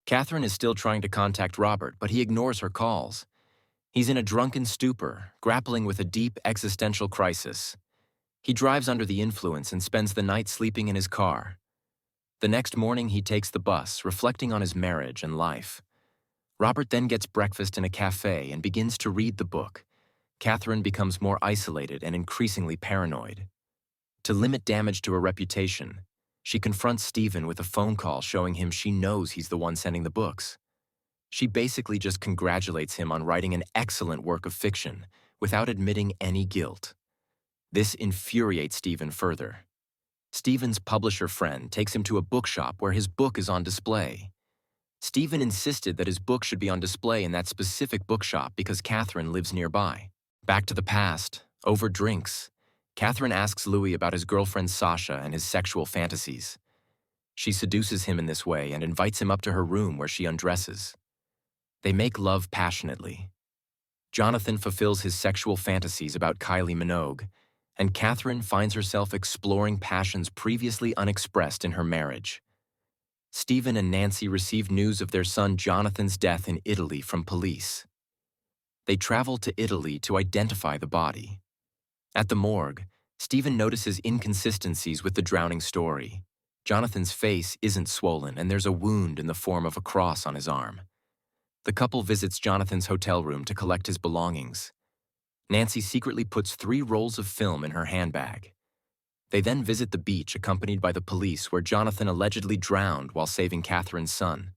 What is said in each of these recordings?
Catherine is still trying to contact Robert, but he ignores her calls. He's in a drunken stupor, grappling with a deep existential crisis. He drives under the influence and spends the night sleeping in his car. The next morning, he takes the bus, reflecting on his marriage and life. Robert then gets breakfast in a cafe and begins to read the book. Catherine becomes more isolated and increasingly paranoid. To limit damage to her reputation, she confronts Stephen with a phone call showing him she knows he's the one sending the books. She basically just congratulates him on writing an excellent work of fiction without admitting any guilt. This infuriates Stephen further. Stephen's publisher friend takes him to a bookshop where his book is on display. Stephen insisted that his book should be on display in that specific bookshop because Catherine lives nearby. Back to the past, over drinks, Catherine asks Louis about his girlfriend Sasha and his sexual fantasies. She seduces him in this way and invites him up to her room where she undresses. They make love passionately. Jonathan fulfills his sexual fantasies about Kylie Minogue, and Catherine finds herself exploring passions previously unexpressed in her marriage. Stephen and Nancy receive news of their son Jonathan's death in Italy from police. They travel to Italy to identify the body. At the morgue, Stephen notices inconsistencies with the drowning story. Jonathan's face isn't swollen, and there's a wound in the form of a cross on his arm. The couple visits Jonathan's hotel room to collect his belongings. Nancy secretly puts 3 rolls of film in her handbag. They then visit the beach accompanied by the police where Jonathan allegedly drowned while saving Catherine's son.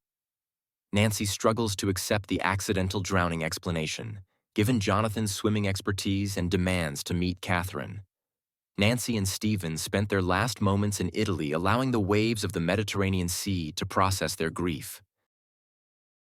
Nancy struggles to accept the accidental drowning explanation, given Jonathan's swimming expertise, and demands to meet Catherine. Nancy and Stephen spent their last moments in Italy allowing the waves of the Mediterranean Sea to process their grief.